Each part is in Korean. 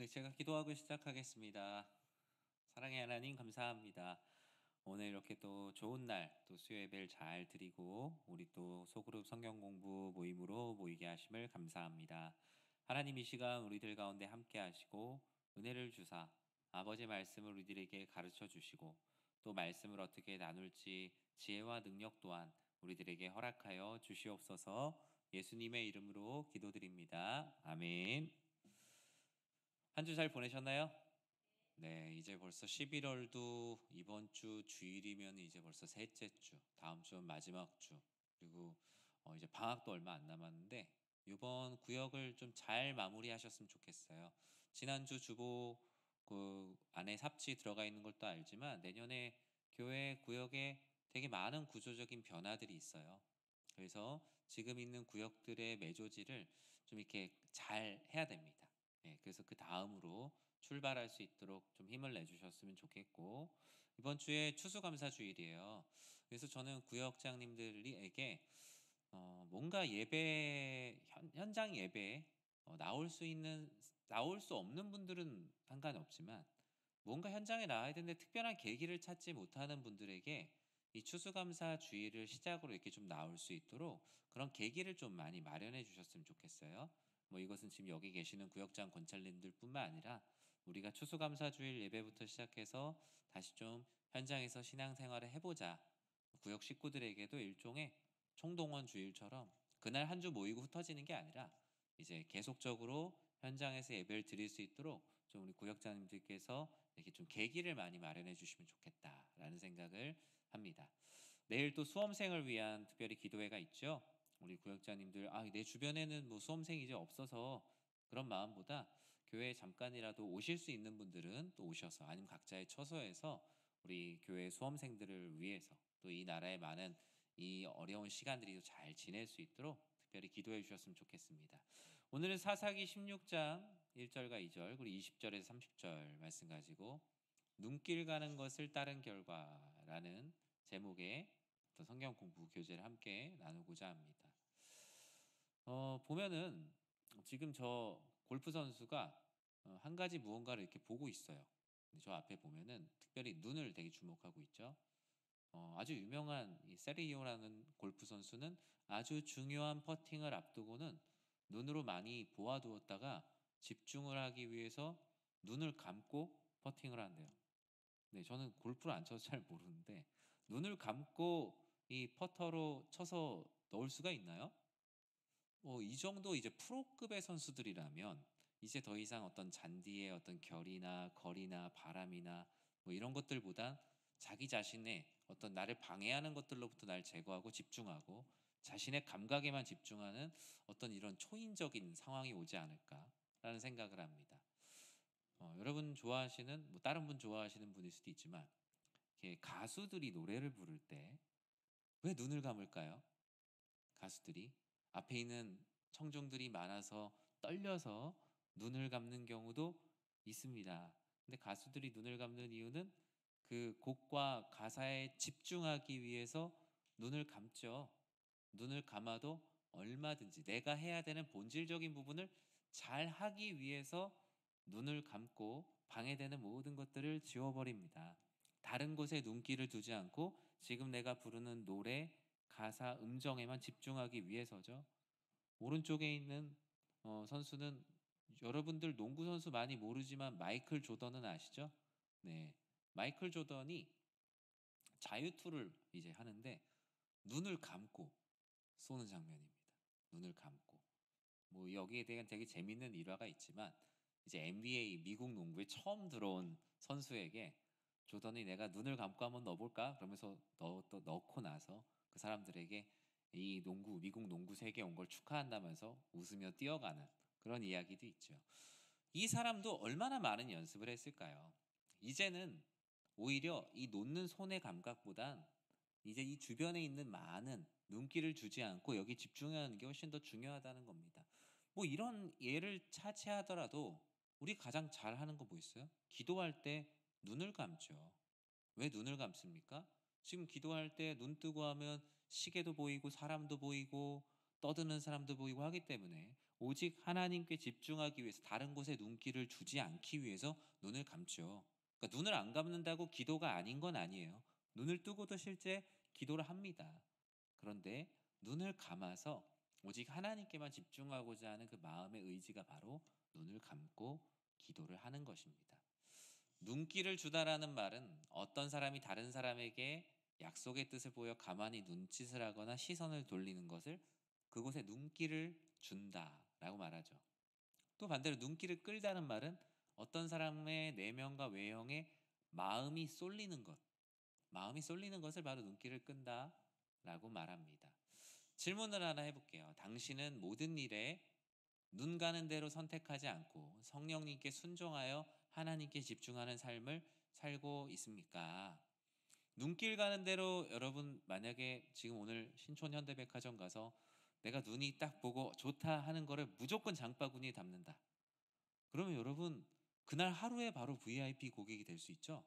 네, 제가 기도하고 시작하겠습니다. 사랑의 하나님 감사합니다. 오늘 이렇게 또 좋은 날, 또 수요 예배를 잘 드리고 우리 또 소그룹 성경 공부 모임으로 모이게 하심을 감사합니다. 하나님 이 시간 우리들 가운데 함께 하시고 은혜를 주사 아버지 말씀을 우리들에게 가르쳐 주시고 또 말씀을 어떻게 나눌지 지혜와 능력 또한 우리들에게 허락하여 주시옵소서. 예수님의 이름으로 기도드립니다. 아멘. 한 주 잘 보내셨나요? 네, 이제 벌써 11월도 이번 주 주일이면 이제 벌써 셋째 주, 다음 주는 마지막 주, 그리고 이제 방학도 얼마 안 남았는데 이번 구역을 좀 잘 마무리하셨으면 좋겠어요. 지난주 주보 그 안에 삽지 들어가 있는 걸 또 알지만 내년에 교회 구역에 되게 많은 구조적인 변화들이 있어요. 그래서 지금 있는 구역들의 매조지를 좀 이렇게 잘 해야 됩니다. 네, 그래서 그 다음으로 출발할 수 있도록 좀 힘을 내주셨으면 좋겠고 이번 주에 추수감사주일이에요. 그래서 저는 구역장님들에게 뭔가 예배 현장 예배에 나올 수 없는 분들은 상관없지만 뭔가 현장에 나와야 되는데 특별한 계기를 찾지 못하는 분들에게 이 추수감사 주일을 시작으로 이렇게 좀 나올 수 있도록 그런 계기를 좀 많이 마련해 주셨으면 좋겠어요. 뭐 이것은 지금 여기 계시는 구역장 권찰님들뿐만 아니라 우리가 추수감사 주일 예배부터 시작해서 다시 좀 현장에서 신앙생활을 해보자. 구역 식구들에게도 일종의 총동원 주일처럼 그날 한 주 모이고 흩어지는 게 아니라 이제 계속적으로 현장에서 예배를 드릴 수 있도록 좀 우리 구역장님들께서 이렇게 좀 계기를 많이 마련해 주시면 좋겠다라는 생각을 합니다. 내일 또 수험생을 위한 특별히 기도회가 있죠. 우리 구역장님들 내 주변에는 뭐 수험생이 이제 없어서 그런 마음보다 교회에 잠깐이라도 오실 수 있는 분들은 또 오셔서 아니면 각자의 처소에서 우리 교회 수험생들을 위해서 또 이 나라의 많은 이 어려운 시간들이 잘 지낼 수 있도록 특별히 기도해 주셨으면 좋겠습니다. 오늘은 사사기 16장 1절과 2절 그리고 20절에서 30절 말씀 가지고 눈길 가는 것을 따른 결과라는 제목의 또 성경 공부 교재를 함께 나누고자 합니다. 보면은 지금 저 골프 선수가 한 가지 무언가를 이렇게 보고 있어요. 근데 저 앞에 보면은 특별히 눈을 되게 주목하고 있죠. 아주 유명한 이 세리오라는 골프 선수는 아주 중요한 퍼팅을 앞두고는 눈으로 많이 보아두었다가 집중을 하기 위해서 눈을 감고 퍼팅을 한대요. 네, 저는 골프를 안 쳐서 잘 모르는데 눈을 감고 이 퍼터로 쳐서 넣을 수가 있나요? 이 정도 이제 프로급의 선수들이라면 이제 더 이상 어떤 잔디의 어떤 결이나 거리나 바람이나 뭐 이런 것들보다 자기 자신의 어떤 나를 방해하는 것들로부터 날 제거하고 집중하고 자신의 감각에만 집중하는 어떤 이런 초인적인 상황이 오지 않을까라는 생각을 합니다. 여러분 좋아하시는 뭐 다른 분 좋아하시는 분일 수도 있지만 이렇게 가수들이 노래를 부를 때 왜 눈을 감을까요? 가수들이 앞에 있는 청중들이 많아서 떨려서 눈을 감는 경우도 있습니다. 근데 가수들이 눈을 감는 이유는 그 곡과 가사에 집중하기 위해서 눈을 감죠. 눈을 감아도 얼마든지 내가 해야 되는 본질적인 부분을 잘 하기 위해서 눈을 감고 방해되는 모든 것들을 지워버립니다. 다른 곳에 눈길을 두지 않고 지금 내가 부르는 노래, 가사, 음정에만 집중하기 위해서죠. 오른쪽에 있는 선수는 여러분들 농구 선수 많이 모르지만 마이클 조던은 아시죠? 네, 마이클 조던이 자유투를 이제 하는데 눈을 감고 쏘는 장면입니다. 눈을 감고. 뭐 여기에 대한 되게 재밌는 일화가 있지만 이제 NBA 미국 농구에 처음 들어온 선수에게 조던이 내가 눈을 감고 한번 넣어볼까? 그러면서 또 넣고 나서 그 사람들에게 이 미국 농구 세계에 온 걸 축하한다면서 웃으며 뛰어가는 그런 이야기도 있죠. 이 사람도 얼마나 많은 연습을 했을까요? 이제는 오히려 이 놓는 손의 감각보단 이제 이 주변에 있는 많은 눈길을 주지 않고 여기 집중하는 게 훨씬 더 중요하다는 겁니다. 뭐 이런 예를 차치하더라도 우리 가장 잘하는 거 뭐 있어요? 기도할 때 눈을 감죠. 왜 눈을 감습니까? 지금 기도할 때 눈 뜨고 하면 시계도 보이고 사람도 보이고 떠드는 사람도 보이고 하기 때문에 오직 하나님께 집중하기 위해서 다른 곳에 눈길을 주지 않기 위해서 눈을 감죠. 그러니까 눈을 안 감는다고 기도가 아닌 건 아니에요. 눈을 뜨고도 실제 기도를 합니다. 그런데 눈을 감아서 오직 하나님께만 집중하고자 하는 그 마음의 의지가 바로 눈을 감고 기도를 하는 것입니다. 눈길을 주다라는 말은 어떤 사람이 다른 사람에게 약속의 뜻을 보여 가만히 눈짓을 하거나 시선을 돌리는 것을 그곳에 눈길을 준다라고 말하죠. 또 반대로 눈길을 끌다는 말은 어떤 사람의 내면과 외형에 마음이 쏠리는 것, 마음이 쏠리는 것을 바로 눈길을 끈다라고 말합니다. 질문을 하나 해볼게요. 당신은 모든 일에 눈 가는 대로 선택하지 않고 성령님께 순종하여 하나님께 집중하는 삶을 살고 있습니까? 눈길 가는 대로 여러분 만약에 지금 오늘 신촌 현대백화점 가서 내가 눈이 딱 보고 좋다 하는 거를 무조건 장바구니에 담는다. 그러면 여러분 그날 하루에 바로 VIP 고객이 될 수 있죠?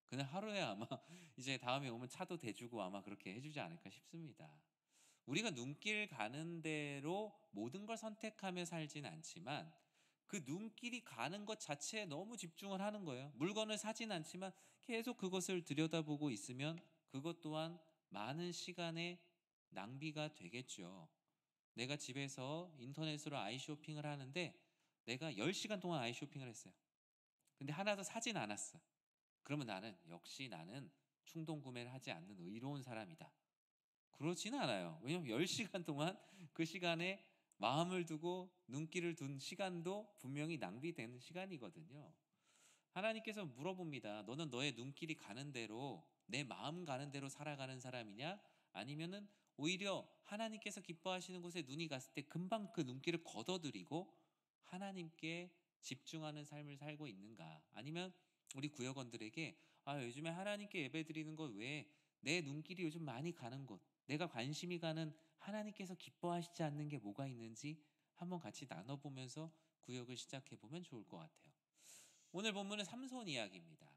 그날 하루에 아마 이제 다음에 오면 차도 대주고 아마 그렇게 해주지 않을까 싶습니다. 우리가 눈길 가는 대로 모든 걸 선택하며 살진 않지만 그 눈길이 가는 것 자체에 너무 집중을 하는 거예요. 물건을 사진 않지만 계속 그것을 들여다보고 있으면 그것 또한 많은 시간의 낭비가 되겠죠. 내가 집에서 인터넷으로 아이쇼핑을 하는데 내가 10시간 동안 아이쇼핑을 했어요. 근데 하나도 사진 않았어. 그러면 나는 역시 나는 충동 구매를 하지 않는 의로운 사람이다. 그렇지는 않아요. 왜냐하면 10시간 동안 그 시간에 마음을 두고 눈길을 둔 시간도 분명히 낭비되는 시간이거든요. 하나님께서 물어봅니다. 너는 너의 눈길이 가는 대로 내 마음 가는 대로 살아가는 사람이냐? 아니면은 오히려 하나님께서 기뻐하시는 곳에 눈이 갔을 때 금방 그 눈길을 걷어들이고 하나님께 집중하는 삶을 살고 있는가? 아니면 우리 구역원들에게 요즘에 하나님께 예배드리는 것 외에 내 눈길이 요즘 많이 가는 곳, 내가 관심이 가는 하나님께서 기뻐하시지 않는 게 뭐가 있는지 한번 같이 나눠보면서 구역을 시작해보면 좋을 것 같아요. 오늘 본문은 삼손 이야기입니다.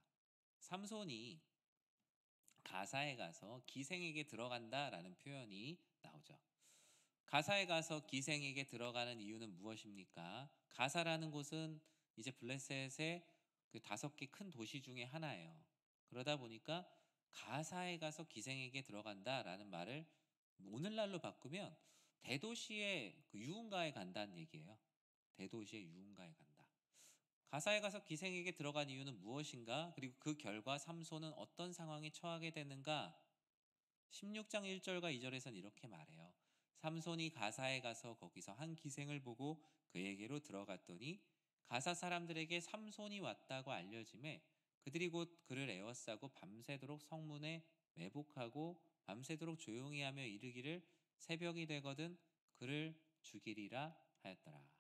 삼손이 가사에 가서 기생에게 들어간다라는 표현이 나오죠. 가사에 가서 기생에게 들어가는 이유는 무엇입니까? 가사라는 곳은 이제 블레셋의 그 5개 큰 도시 중에 하나예요. 그러다 보니까 가사에 가서 기생에게 들어간다라는 말을 오늘날로 바꾸면 대도시의 그 유흥가에 간다는 얘기예요. 대도시의 유흥가에 간다. 가사에 가서 기생에게 들어간 이유는 무엇인가? 그리고 그 결과 삼손은 어떤 상황에 처하게 되는가? 16장 1절과 2절에서는 이렇게 말해요. 삼손이 가사에 가서 거기서 한 기생을 보고 그에게로 들어갔더니 가사 사람들에게 삼손이 왔다고 알려짐에 그들이 곧 그를 에워싸고 밤새도록 성문에 매복하고 밤새도록 조용히 하며 이르기를 새벽이 되거든 그를 죽이리라 하였더라.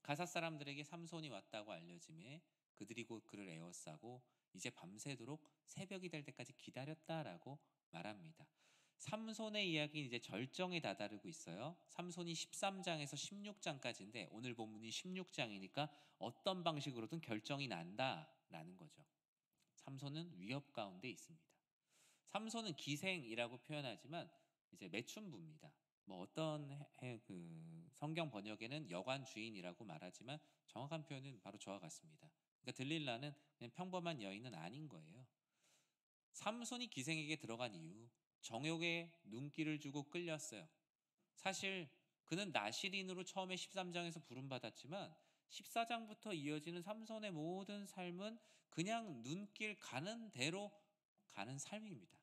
가사 사람들에게 삼손이 왔다고 알려짐에 그들이 곧 그를 에워싸고 이제 밤새도록 새벽이 될 때까지 기다렸다라고 말합니다. 삼손의 이야기는 이제 절정에 다다르고 있어요. 삼손이 13장에서 16장까지인데 오늘 본문이 16장이니까 어떤 방식으로든 결정이 난다라는 거죠. 삼손은 위협 가운데 있습니다. 삼손은 기생이라고 표현하지만 이제 매춘부입니다. 뭐 어떤 그 성경 번역에는 여관 주인이라고 말하지만 정확한 표현은 바로 저와 같습니다. 그러니까 들릴라는 그냥 평범한 여인은 아닌 거예요. 삼손이 기생에게 들어간 이유, 정욕에 눈길을 주고 끌렸어요. 사실 그는 나실인으로 처음에 13장에서 부름받았지만 14장부터 이어지는 삼손의 모든 삶은 그냥 눈길 가는 대로 가는 삶입니다.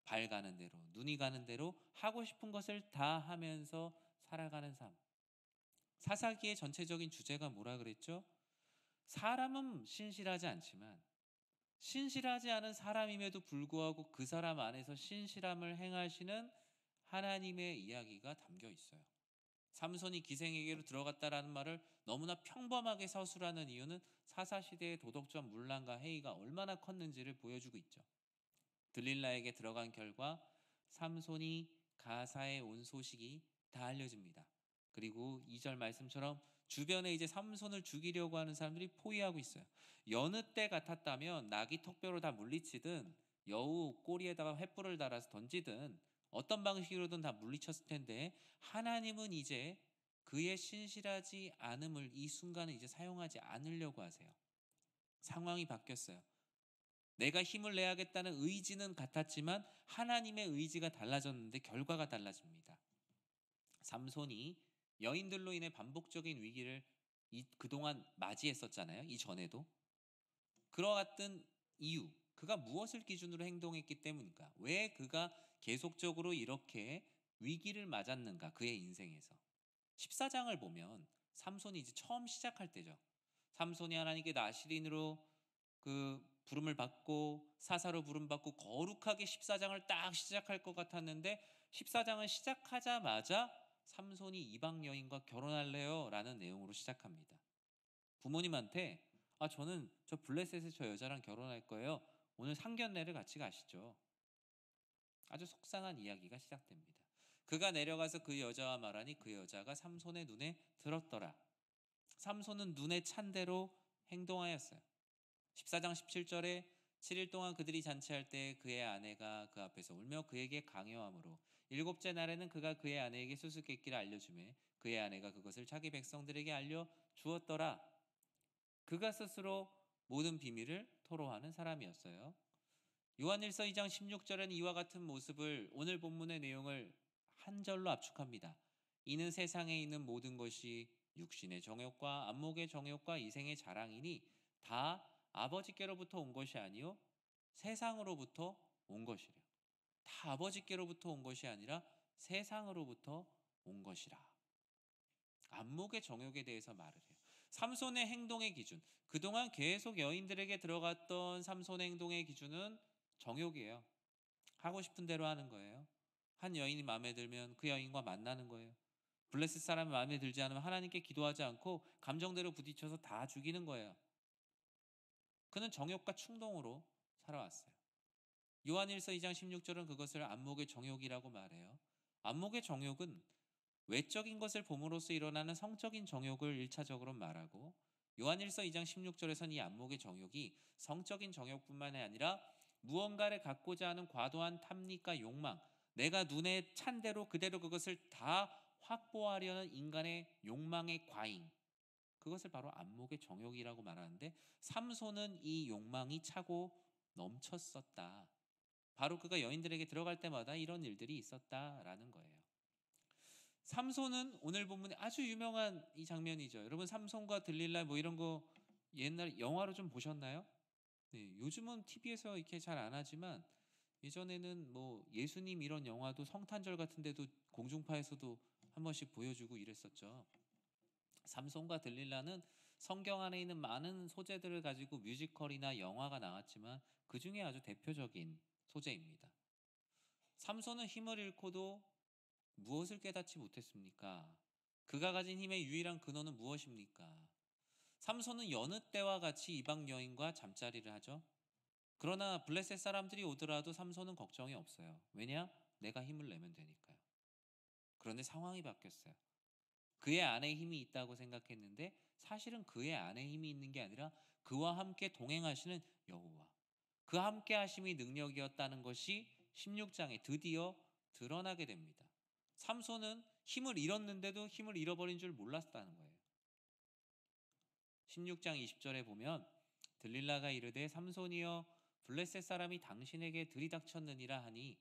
발 가는 대로, 눈이 가는 대로 하고 싶은 것을 다 하면서 살아가는 삶. 사사기의 전체적인 주제가 뭐라 그랬죠? 사람은 신실하지 않지만 신실하지 않은 사람임에도 불구하고 그 사람 안에서 신실함을 행하시는 하나님의 이야기가 담겨 있어요. 삼손이 기생에게로 들어갔다라는 말을 너무나 평범하게 서술하는 이유는 사사시대의 도덕적 문란과 해이가 얼마나 컸는지를 보여주고 있죠. 들릴라에게 들어간 결과 삼손이 가사에 온 소식이 다 알려집니다. 그리고 2절 말씀처럼 주변에 이제 삼손을 죽이려고 하는 사람들이 포위하고 있어요. 여느 때 같았다면 낙이 턱뼈로 다 물리치든 여우 꼬리에다가 횃불을 달아서 던지든 어떤 방식으로든 다 물리쳤을 텐데 하나님은 이제 그의 신실하지 않음을 이 순간에 이제 사용하지 않으려고 하세요. 상황이 바뀌었어요. 내가 힘을 내야겠다는 의지는 같았지만 하나님의 의지가 달라졌는데 결과가 달라집니다. 삼손이 여인들로 인해 반복적인 위기를 그동안 맞이했었잖아요. 이전에도. 그러했던 이유, 그가 무엇을 기준으로 행동했기 때문인가? 왜 그가 계속적으로 이렇게 위기를 맞았는가? 그의 인생에서. 14장을 보면 삼손이 이제 처음 시작할 때죠. 삼손이 하나님께 나시린으로 그 부름을 받고 사사로 부름 받고 거룩하게 14장을 딱 시작할 것 같았는데 14장을 시작하자마자 삼손이 이방 여인과 결혼할래요라는 내용으로 시작합니다. 부모님한테 저는 저 블레셋의 저 여자랑 결혼할 거예요. 오늘 상견례를 같이 가시죠. 아주 속상한 이야기가 시작됩니다. 그가 내려가서 그 여자와 말하니 그 여자가 삼손의 눈에 들었더라. 삼손은 눈에 찬 대로 행동하였어요. 14장 17절에 7일 동안 그들이 잔치할 때 그의 아내가 그 앞에서 울며 그에게 강요함으로 일곱째 날에는 그가 그의 아내에게 수수께끼를 알려주매 그의 아내가 그것을 자기 백성들에게 알려 주었더라. 그가 스스로 모든 비밀을 토로하는 사람이었어요. 요한일서 2장 16절에는 이와 같은 모습을 오늘 본문의 내용을 한 절로 압축합니다. 이는 세상에 있는 모든 것이 육신의 정욕과 안목의 정욕과 이생의 자랑이니 다 아버지께로부터 온 것이 아니요 세상으로부터 온 것이라. 다 아버지께로부터 온 것이 아니라 세상으로부터 온 것이라. 안목의 정욕에 대해서 말을 해요. 삼손의 행동의 기준, 그동안 계속 여인들에게 들어갔던 삼손의 행동의 기준은 정욕이에요. 하고 싶은 대로 하는 거예요. 한 여인이 마음에 들면 그 여인과 만나는 거예요. 블레셋 사람이 마음에 들지 않으면 하나님께 기도하지 않고 감정대로 부딪혀서 다 죽이는 거예요. 그는 정욕과 충동으로 살아왔어요. 요한일서 2장 16절은 그것을 안목의 정욕이라고 말해요. 안목의 정욕은 외적인 것을 봄으로써 일어나는 성적인 정욕을 1차적으로 말하고 요한일서 2장 16절에서는 이 안목의 정욕이 성적인 정욕뿐만 아니라 무언가를 갖고자 하는 과도한 탐닉과 욕망, 내가 눈에 찬 대로 그대로 그것을 다 확보하려는 인간의 욕망의 과잉, 그것을 바로 안목의 정욕이라고 말하는데 삼손은 이 욕망이 차고 넘쳤었다. 바로 그가 여인들에게 들어갈 때마다 이런 일들이 있었다라는 거예요. 삼손은 오늘 본문에 아주 유명한 이 장면이죠. 여러분 삼손과 들릴라 뭐 이런 거 옛날 영화로 좀 보셨나요? 네, 요즘은 TV에서 이렇게 잘 안 하지만 예전에는 뭐 예수님 이런 영화도 성탄절 같은 데도 공중파에서도 한 번씩 보여주고 이랬었죠. 삼손과 들릴라는 성경 안에 있는 많은 소재들을 가지고 뮤지컬이나 영화가 나왔지만 그 중에 아주 대표적인 소재입니다. 삼손은 힘을 잃고도 무엇을 깨닫지 못했습니까? 그가 가진 힘의 유일한 근원은 무엇입니까? 삼손은 여느 때와 같이 이방 여인과 잠자리를 하죠. 그러나 블레셋 사람들이 오더라도 삼손은 걱정이 없어요. 왜냐? 내가 힘을 내면 되니까요. 그런데 상황이 바뀌었어요. 그의 안에 힘이 있다고 생각했는데 사실은 그의 안에 힘이 있는 게 아니라 그와 함께 동행하시는 여호와, 그 함께 하심이 능력이었다는 것이 16장에 드디어 드러나게 됩니다. 삼손은 힘을 잃었는데도 힘을 잃어버린 줄 몰랐다는 거예요. 16장 20절에 보면 들릴라가 이르되 삼손이여 블레셋 사람이 당신에게 들이닥쳤느니라 하니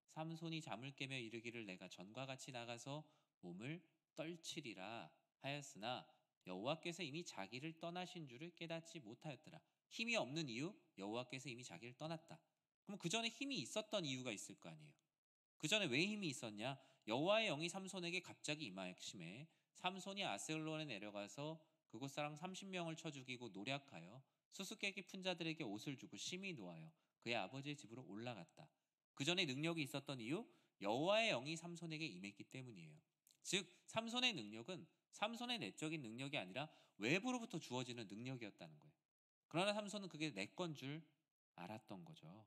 삼손이 잠을 깨며 이르기를 내가 전과 같이 나가서 몸을 떨치리라 하였으나 여호와께서 이미 자기를 떠나신 줄을 깨닫지 못하였더라. 힘이 없는 이유? 여호와께서 이미 자기를 떠났다. 그럼 그 전에 힘이 있었던 이유가 있을 거 아니에요. 그 전에 왜 힘이 있었냐? 여호와의 영이 삼손에게 갑자기 임하심에 삼손이 아스엘론에 내려가서 그곳 사람 30명을 쳐 죽이고 노략하여 수수께끼 푼 자들에게 옷을 주고 심히 놓아요 그의 아버지의 집으로 올라갔다. 그 전에 능력이 있었던 이유? 여호와의 영이 삼손에게 임했기 때문이에요. 즉 삼손의 능력은 삼손의 내적인 능력이 아니라 외부로부터 주어지는 능력이었다는 거예요. 그러나 삼손은 그게 내 건 줄 알았던 거죠.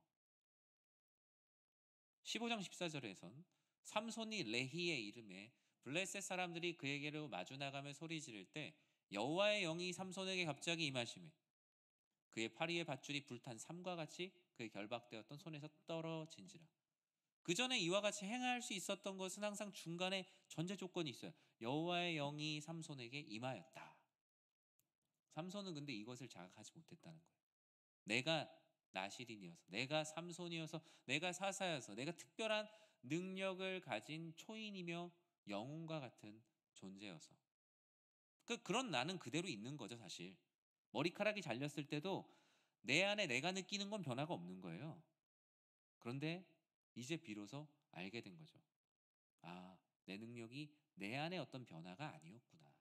15장 14절에선 삼손이 레히의 이름에 블레셋 사람들이 그에게로 마주 나가며 소리 지를 때 여호와의 영이 삼손에게 갑자기 임하시매 그의 파리의 밧줄이 불탄 삼과 같이 그의 결박되었던 손에서 떨어진지라. 그전에 이와 같이 행할 수 있었던 것은 항상 중간에 전제 조건이 있어요. 여호와의 영이 삼손에게 임하였다. 삼손은 근데 이것을 자각하지 못했다는 거예요. 내가 나실인이어서, 내가 삼손이어서, 내가 사사여서, 내가 특별한 능력을 가진 초인이며 영웅과 같은 존재여서. 그런 나는 그대로 있는 거죠, 사실. 머리카락이 잘렸을 때도 내 안에 내가 느끼는 건 변화가 없는 거예요. 그런데 이제 비로소 알게 된 거죠. 아, 내 능력이 내 안에 어떤 변화가 아니었구나.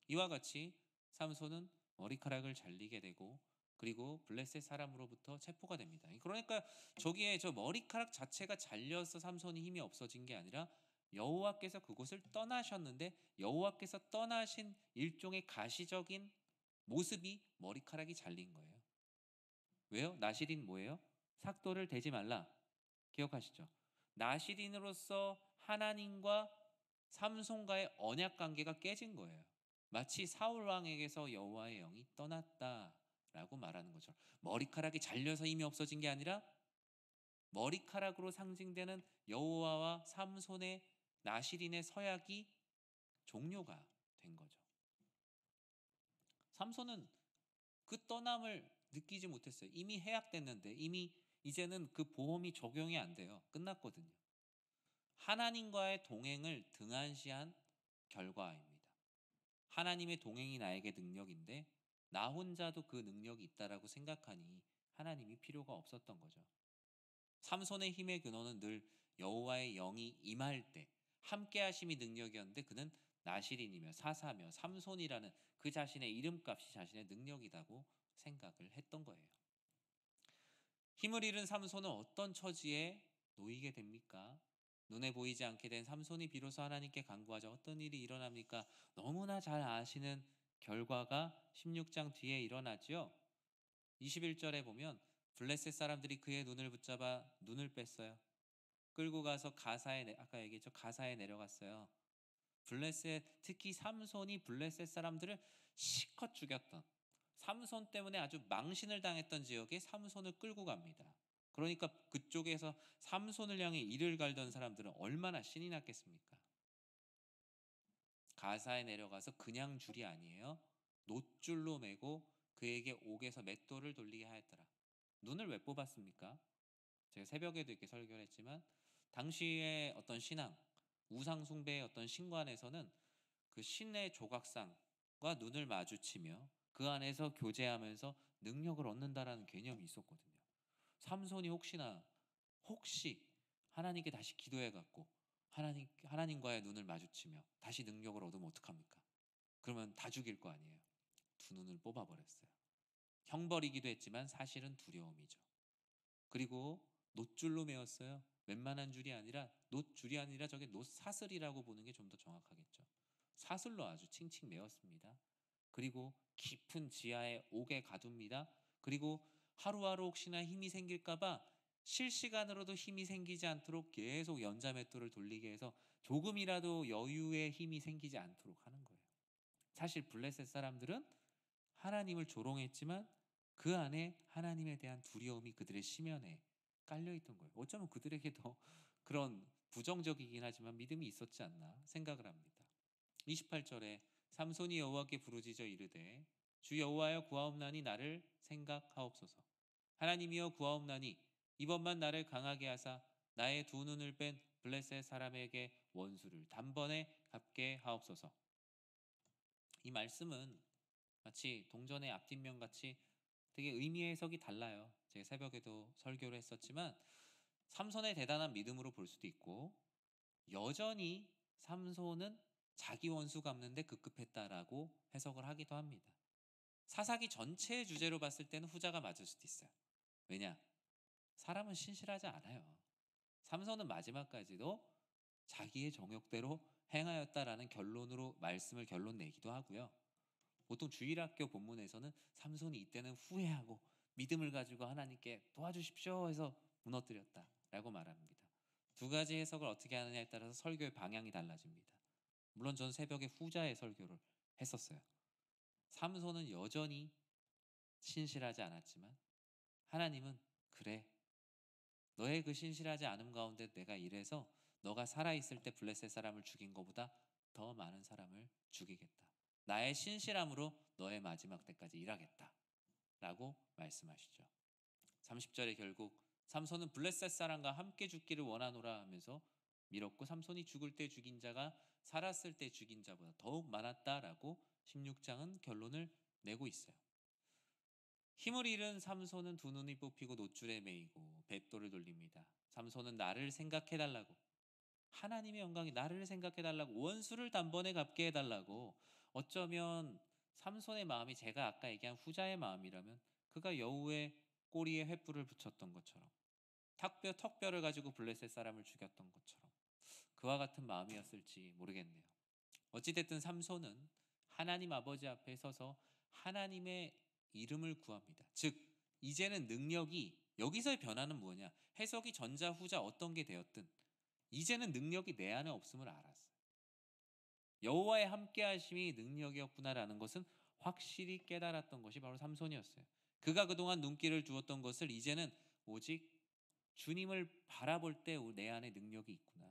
이와 같이 삼손은 머리카락을 잘리게 되고 그리고 블레셋 사람으로부터 체포가 됩니다. 그러니까 저기에 저 머리카락 자체가 잘려서 삼손이 힘이 없어진 게 아니라 여호와께서 그곳을 떠나셨는데 여호와께서 떠나신 일종의 가시적인 모습이 머리카락이 잘린 거예요. 왜요? 나실인 뭐예요? 삭도를 대지 말라. 기억하시죠? 나실인으로서 하나님과 삼손과의 언약 관계가 깨진 거예요. 마치 사울 왕에게서 여호와의 영이 떠났다라고 말하는 거죠. 머리카락이 잘려서 힘이 없어진 게 아니라 머리카락으로 상징되는 여호와와 삼손의 나실인의 서약이 종료가 된 거죠. 삼손은 그 떠남을 느끼지 못했어요. 이미 해약됐는데 이미 이제는 그 보험이 적용이 안 돼요. 끝났거든요. 하나님과의 동행을 등한시한 결과입니다. 하나님의 동행이 나에게 능력인데 나 혼자도 그 능력이 있다라고 생각하니 하나님이 필요가 없었던 거죠. 삼손의 힘의 근원은 늘 여호와의 영이 임할 때 함께 하심이 능력이었는데 그는 나실인이며 사사며 삼손이라는 그 자신의 이름값이 자신의 능력이라고 생각을 했던 거예요. 힘을 잃은 삼손은 어떤 처지에 놓이게 됩니까? 눈에 보이지 않게 된 삼손이 비로소 하나님께 간구하자 어떤 일이 일어납니까? 너무나 잘 아시는 결과가 16장 뒤에 일어나죠. 21절에 보면 블레셋 사람들이 그의 눈을 붙잡아 눈을 뺐어요. 끌고 가서 아까 얘기했죠. 가사에 내려갔어요. 블레셋, 특히 삼손이 블레셋 사람들을 실컷 죽였던, 삼손 때문에 아주 망신을 당했던 지역에 삼손을 끌고 갑니다. 그러니까 그쪽에서 삼손을 향해 이를 갈던 사람들은 얼마나 신이 났겠습니까? 가사에 내려가서 그냥 줄이 아니에요. 놋줄로 매고 그에게 옥에서 맷돌을 돌리게 하였더라. 눈을 왜 뽑았습니까? 제가 새벽에도 이렇게 설교를 했지만 당시의 어떤 신앙, 우상 숭배의 어떤 신관에서는 그 신의 조각상과 눈을 마주치며 그 안에서 교제하면서 능력을 얻는다라는 개념이 있었거든요. 삼손이 혹시 하나님께 다시 기도해 갖고 하나님과의 눈을 마주치며 다시 능력을 얻으면 어떡합니까? 그러면 다 죽일 거 아니에요. 두 눈을 뽑아 버렸어요. 형벌이기도 했지만 사실은 두려움이죠. 그리고 놋줄로 메었어요. 웬만한 줄이 아니라 놋줄이 아니라 저게 놋사슬이라고 보는 게 좀 더 정확하겠죠. 사슬로 아주 칭칭 메었습니다. 그리고 깊은 지하의 옥에 가둡니다. 그리고 하루하루 혹시나 힘이 생길까봐 실시간으로도 힘이 생기지 않도록 계속 연자맷돌을 돌리게 해서 조금이라도 여유의 힘이 생기지 않도록 하는 거예요. 사실 블레셋 사람들은 하나님을 조롱했지만 그 안에 하나님에 대한 두려움이 그들의 심연에 깔려있던 거예요. 어쩌면 그들에게 더 그런 부정적이긴 하지만 믿음이 있었지 않나 생각을 합니다. 28절에 삼손이 여호와께 부르짖어 이르되 주 여호와여 구하옵나니 나를 생각하옵소서. 하나님이여 구하옵나니 이번만 나를 강하게 하사 나의 두 눈을 뺀 블레셋 사람에게 원수를 단번에 갚게 하옵소서. 이 말씀은 마치 동전의 앞뒷면 같이 되게 의미의 해석이 달라요. 제가 새벽에도 설교를 했었지만 삼손의 대단한 믿음으로 볼 수도 있고 여전히 삼손은 자기 원수 갚는데 급급했다라고 해석을 하기도 합니다. 사사기 전체의 주제로 봤을 때는 후자가 맞을 수도 있어요. 왜냐? 사람은 신실하지 않아요. 삼손은 마지막까지도 자기의 정욕대로 행하였다라는 결론으로 말씀을 결론 내기도 하고요. 보통 주일학교 본문에서는 삼손이 이때는 후회하고 믿음을 가지고 하나님께 도와주십시오 해서 무너뜨렸다라고 말합니다. 두 가지 해석을 어떻게 하느냐에 따라서 설교의 방향이 달라집니다. 물론 전 새벽에 후자의 설교를 했었어요. 삼손은 여전히 신실하지 않았지만 하나님은 그래 너의 그 신실하지 않음 가운데 내가 일해서 너가 살아있을 때 블레셋 사람을 죽인 것보다 더 많은 사람을 죽이겠다. 나의 신실함으로 너의 마지막 때까지 일하겠다. 라고 말씀하시죠. 30절에 결국 삼손은 블레셋 사람과 함께 죽기를 원하노라 하면서 밀었고, 삼손이 죽을 때 죽인 자가 살았을 때 죽인 자보다 더욱 많았다라고 16장은 결론을 내고 있어요. 힘을 잃은 삼손은 두 눈이 뽑히고 노줄에 매이고 뱃돌을 돌립니다. 삼손은 나를 생각해달라고, 하나님의 영광이 나를 생각해달라고, 원수를 단번에 갚게 해달라고. 어쩌면 삼손의 마음이 제가 아까 얘기한 후자의 마음이라면 그가 여우의 꼬리에 횃불을 붙였던 것처럼, 턱뼈를 가지고 블레셋 사람을 죽였던 것처럼 그와 같은 마음이었을지 모르겠네요. 어찌됐든 삼손은 하나님 아버지 앞에 서서 하나님의 이름을 구합니다. 즉 이제는 능력이, 여기서의 변화는 뭐냐, 해석이 전자 후자 어떤 게 되었든 이제는 능력이 내 안에 없음을 알았어요. 여호와의 함께하심이 능력이었구나라는 것은 확실히 깨달았던 것이 바로 삼손이었어요. 그가 그동안 눈길을 두었던 것을 이제는 오직 주님을 바라볼 때 내 안에 능력이 있구나.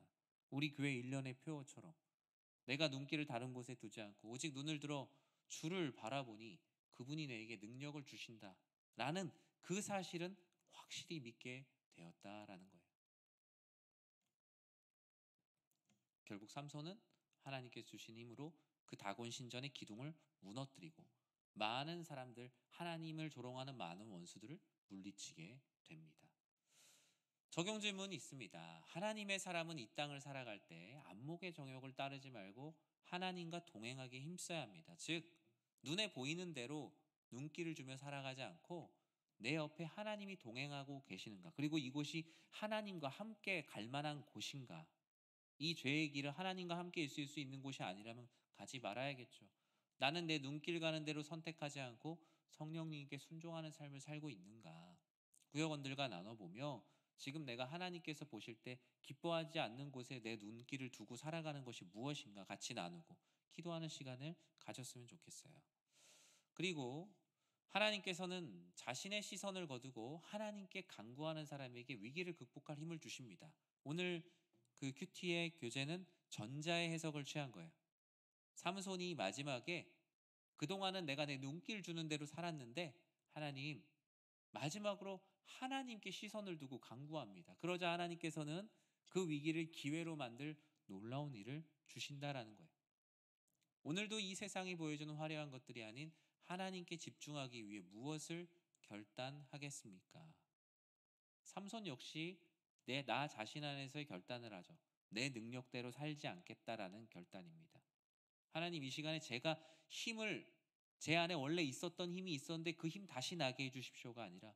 우리 교회 일련의 표어처럼 내가 눈길을 다른 곳에 두지 않고 오직 눈을 들어 주를 바라보니 그분이 내게 능력을 주신다라는 그 사실은 확실히 믿게 되었다라는 거예요. 결국 삼손은 하나님께서 주신 힘으로 그 다곤 신전의 기둥을 무너뜨리고 많은 사람들, 하나님을 조롱하는 많은 원수들을 물리치게 됩니다. 적용 질문이 있습니다. 하나님의 사람은 이 땅을 살아갈 때 안목의 정욕을 따르지 말고 하나님과 동행하기에 힘써야 합니다. 즉 눈에 보이는 대로 눈길을 주며 살아가지 않고 내 옆에 하나님이 동행하고 계시는가, 그리고 이곳이 하나님과 함께 갈 만한 곳인가. 이 죄의 길을 하나님과 함께 있을 수 있는 곳이 아니라면 가지 말아야겠죠. 나는 내 눈길 가는 대로 선택하지 않고 성령님께 순종하는 삶을 살고 있는가. 구역원들과 나눠보며 지금 내가 하나님께서 보실 때 기뻐하지 않는 곳에 내 눈길을 두고 살아가는 것이 무엇인가 같이 나누고 기도하는 시간을 가졌으면 좋겠어요. 그리고 하나님께서는 자신의 시선을 거두고 하나님께 간구하는 사람에게 위기를 극복할 힘을 주십니다. 오늘 그 큐티의 교재는 전자의 해석을 취한 거예요. 삼손이 마지막에 그동안은 내가 내 눈길 주는 대로 살았는데 하나님, 마지막으로 하나님께 시선을 두고 간구합니다. 그러자 하나님께서는 그 위기를 기회로 만들 놀라운 일을 주신다라는 거예요. 오늘도 이 세상이 보여주는 화려한 것들이 아닌 하나님께 집중하기 위해 무엇을 결단하겠습니까? 삼손 역시 나 자신 안에서의 결단을 하죠. 내 능력대로 살지 않겠다라는 결단입니다. 하나님, 이 시간에 제가 힘을, 제 안에 원래 있었던 힘이 있었는데 그 힘 다시 나게 해주십시오가 아니라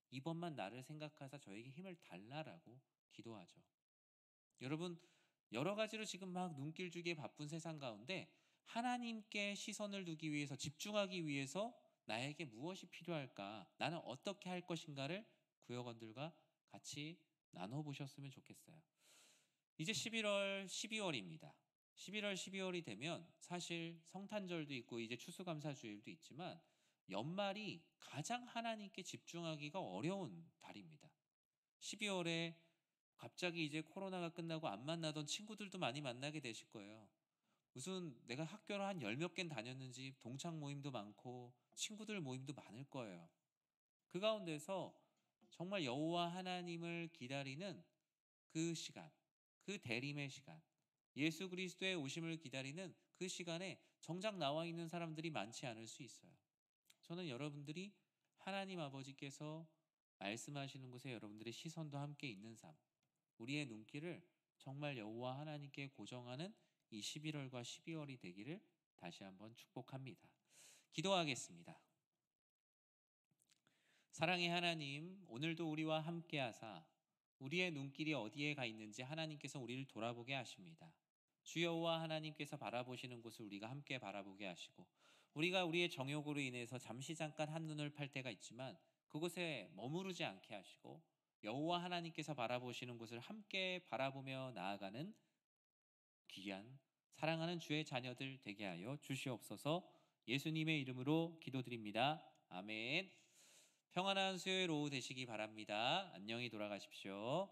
이번만 나를 생각하사 저에게 힘을 달라라고 기도하죠. 여러분, 여러 가지로 지금 막 눈길 주기에 바쁜 세상 가운데 하나님께 시선을 두기 위해서, 집중하기 위해서 나에게 무엇이 필요할까, 나는 어떻게 할 것인가를 구역원들과 같이 나눠보셨으면 좋겠어요. 이제 11월, 12월입니다. 11월, 12월이 되면 사실 성탄절도 있고 이제 추수감사주일도 있지만 연말이 가장 하나님께 집중하기가 어려운 달입니다. 12월에 갑자기 이제 코로나가 끝나고 안 만나던 친구들도 많이 만나게 되실 거예요. 무슨 내가 학교를 한 열 몇 개 다녔는지 동창 모임도 많고 친구들 모임도 많을 거예요. 그 가운데서 정말 여호와 하나님을 기다리는 그 시간, 그 대림의 시간, 예수 그리스도의 오심을 기다리는 그 시간에 정작 나와 있는 사람들이 많지 않을 수 있어요. 저는 여러분들이 하나님 아버지께서 말씀하시는 곳에 여러분들의 시선도 함께 있는 삶, 우리의 눈길을 정말 여호와 하나님께 고정하는 이 11월과 12월이 되기를 다시 한번 축복합니다. 기도하겠습니다. 사랑의 하나님, 오늘도 우리와 함께 하사 우리의 눈길이 어디에 가 있는지 하나님께서 우리를 돌아보게 하십니다. 주 여호와 하나님께서 바라보시는 곳을 우리가 함께 바라보게 하시고, 우리가 우리의 정욕으로 인해서 잠시 잠깐 한눈을 팔 때가 있지만 그곳에 머무르지 않게 하시고 여호와 하나님께서 바라보시는 곳을 함께 바라보며 나아가는 귀한 사랑하는 주의 자녀들 되게 하여 주시옵소서. 예수님의 이름으로 기도드립니다. 아멘. 평안한 수요일 오후 되시기 바랍니다. 안녕히 돌아가십시오.